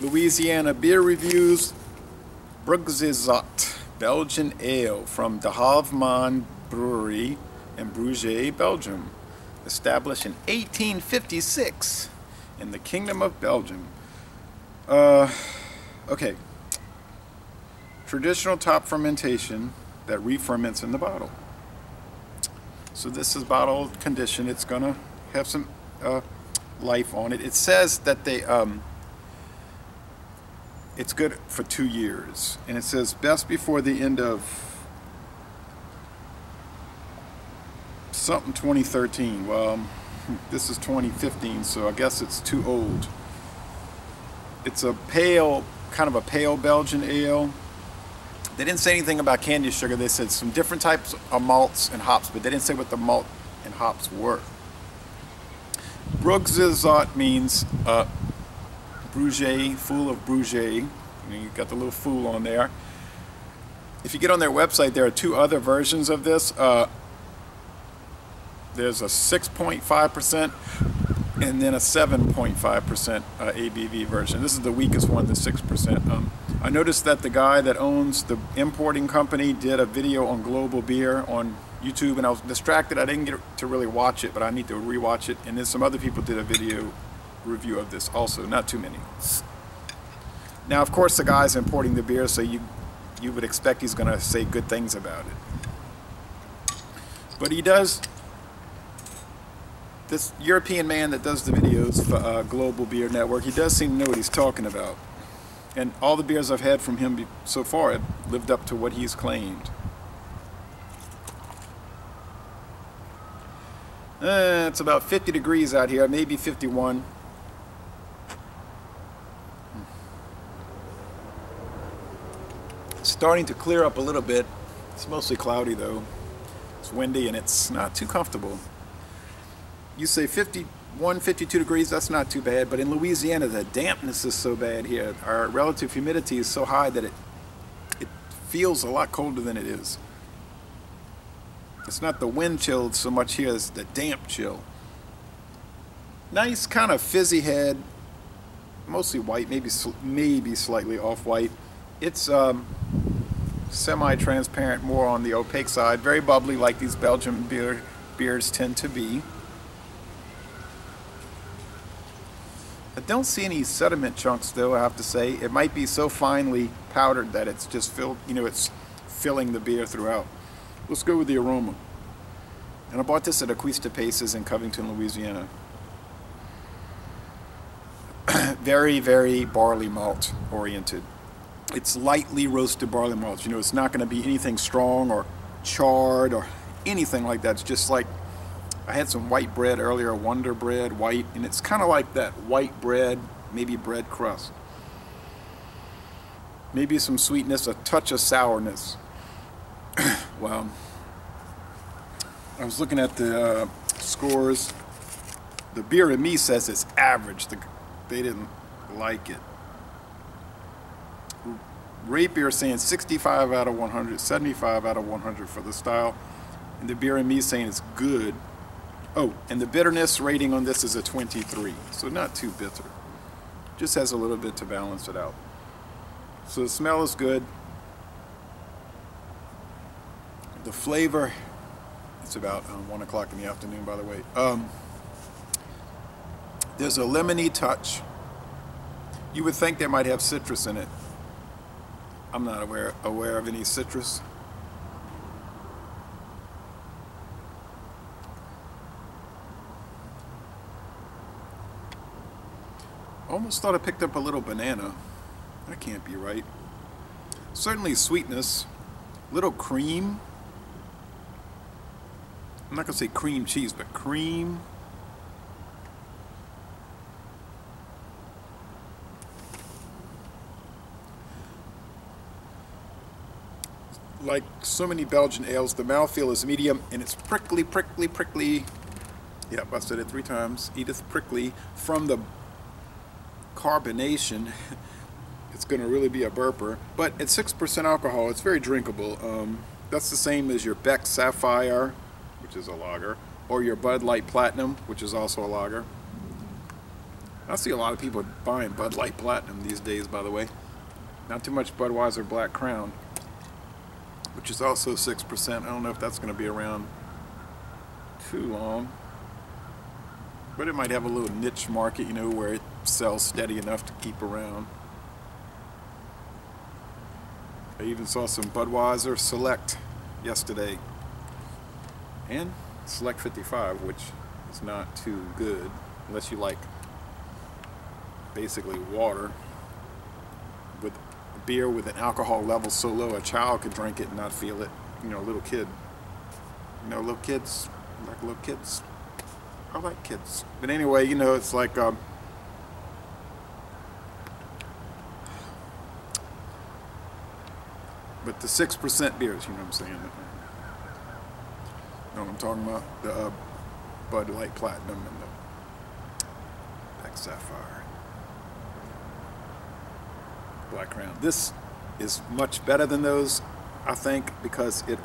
Louisiana beer reviews. Brugse Zot, Belgian ale from De Havman Brewery in Brugse, Belgium. Established in 1856 in the Kingdom of Belgium. Okay. Traditional top fermentation that re-ferments in the bottle. So this is bottle condition. It's gonna have some life on it. It says that they it's good for 2 years, and it says best before the end of something 2013. Well, this is 2015, so I guess it's too old. It's a pale, kind of a pale Belgian ale. They didn't say anything about candy sugar. They said some different types of malts and hops, but they didn't say what the malt and hops were. Brugse Zot means Brugse, fool of Brugse. You got the little fool on there. If you get on their website, there are 2 other versions of this. There's a 6.5% and then a 7.5% ABV version. This is the weakest one, the 6%. I noticed that the guy that owns the importing company did a video on Global Beer on YouTube, and I was distracted. I didn't get to really watch it, but I need to rewatch it. And then some other people did a video review of this also, not too many. Now, of course, the guy's importing the beer, so you would expect he's going to say good things about it. But he does. This European man that does the videos for Global Beer Network, he does seem to know what he's talking about. And all the beers I've had from him so far have lived up to what he's claimed. It's about 50 degrees out here, maybe 51. It's starting to clear up a little bit. It's mostly cloudy though. It's windy and it's not too comfortable. You say 51, 52 degrees, that's not too bad, but in Louisiana the dampness is so bad here. Our relative humidity is so high that it feels a lot colder than it is. It's not the wind chill so much here as the damp chill. Nice kind of fizzy head, mostly white, maybe slightly off-white. It's semi-transparent, more on the opaque side. Very bubbly, like these Belgian beers tend to be. I don't see any sediment chunks though, I have to say. It might be so finely powdered that it's just filled, it's filling the beer throughout. Let's go with the aroma. And I bought this at Acquista Paces in Covington, Louisiana. Very, very barley malt oriented. It's lightly roasted barley malt. It's not going to be anything strong or charred or anything like that. It's just like, I had some white bread earlier, Wonder Bread, white, and it's kind of like that white bread, maybe bread crust. Maybe some sweetness, a touch of sourness. Wow. I was looking at the scores. The Beer and Me says it's average. They didn't like it. Rapier saying 65 out of 100, 75 out of 100 for the style. And the Beer and Me saying it's good. Oh, and the bitterness rating on this is a 23, so not too bitter. Just has a little bit to balance it out. So the smell is good. The flavor, it's about 1 o'clock in the afternoon, by the way. There's a lemony touch. You would think they might have citrus in it. I'm not aware of any citrus. Almost thought I picked up a little banana. That can't be right. Certainly sweetness. Little cream. I'm not going to say cream cheese, but cream. Like so many Belgian ales, the mouthfeel is medium and it's prickly, prickly, prickly. Yep, I said it 3 times. Edith, prickly. From the carbonation, it's going to really be a burper. But at 6% alcohol, it's very drinkable. That's the same as your Beck Sapphire, which is a lager, or your Bud Light Platinum, which is also a lager. I see a lot of people buying Bud Light Platinum these days, by the way. Not too much Budweiser Black Crown, which is also 6%. I don't know if that's going to be around too long, but it might have a little niche market, you know, where it sells steady enough to keep around. I even saw some Budweiser Select yesterday, and Select 55, which is not too good unless you like basically water with beer with an alcohol level so low a child could drink it and not feel it. You know, a little kid. You know, little kids. I like little kids. I like kids. But anyway, you know, it's like but the 6% beers, you know what I'm saying? You know what I'm talking about? The Bud Light Platinum and the Black Sapphire. Black Crown. This is much better than those, I think, because it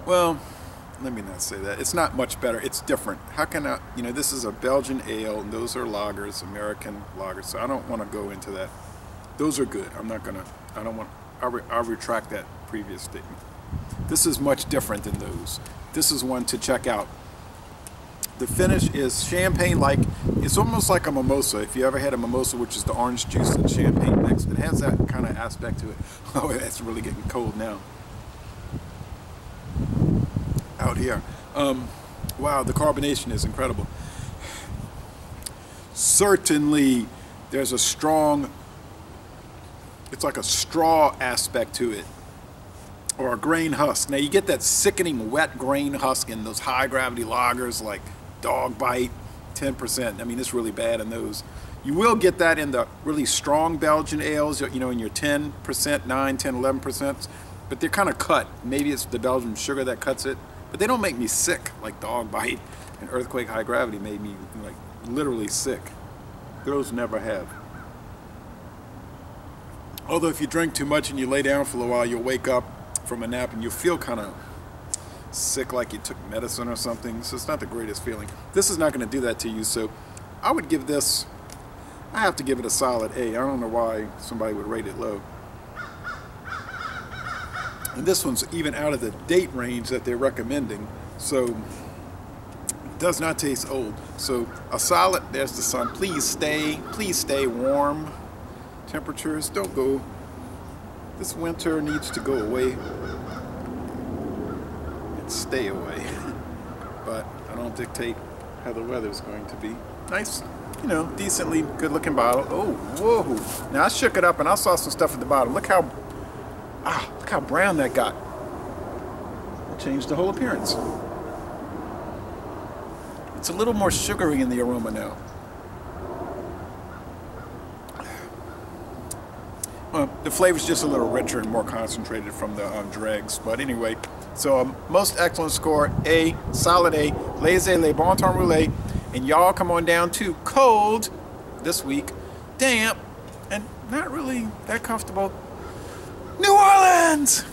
well, let me not say that. It's not much better. It's different. How can I, you know, this is a Belgian ale, and those are lagers, American lagers, so I don't want to go into that. Those are good. I'm not gonna, I don't want, I'll retract that previous statement. This is much different than those. This is one to check out. The finish is champagne-like. It's almost like a mimosa. If you ever had a mimosa, which is the orange juice and champagne mixed, it has that kind of aspect to it. Oh, it's really getting cold now out here. Wow, the carbonation is incredible. Certainly, there's a strong, it's like a straw aspect to it, or a grain husk. Now, you get that sickening wet grain husk in those high-gravity lagers like Dog Bite, 10%. I mean, it's really bad in those. You will get that in the really strong Belgian ales, you know, in your 10%, 9, 10, 11%, but they're kind of cut. Maybe it's the Belgian sugar that cuts it, but they don't make me sick like Dog Bite and Earthquake High Gravity made me, like, literally sick. Those never have. Although if you drink too much and you lay down for a while, you'll wake up from a nap and you'll feel kind of sick, like you took medicine or something. So it's not the greatest feeling. This is not going to do that to you. So I would give this, I have to give it a solid A. I don't know why somebody would rate it low. And this one's even out of the date range that they're recommending. So it does not taste old. So a solid, there's the sun. Please stay warm. Temperatures don't go, this winter needs to go away. Stay away. But I don't dictate how the weather's going to be. Nice, you know, decently good looking bottle. Oh, whoa. Now I shook it up and I saw some stuff at the bottom. Look how brown that got. It changed the whole appearance. It's a little more sugary in the aroma now. Well, the flavor's just a little richer and more concentrated from the dregs. But anyway, so most excellent score, A, solid A, laissez les bon temps roulés, and y'all come on down to cold this week, damp, and not really that comfortable New Orleans!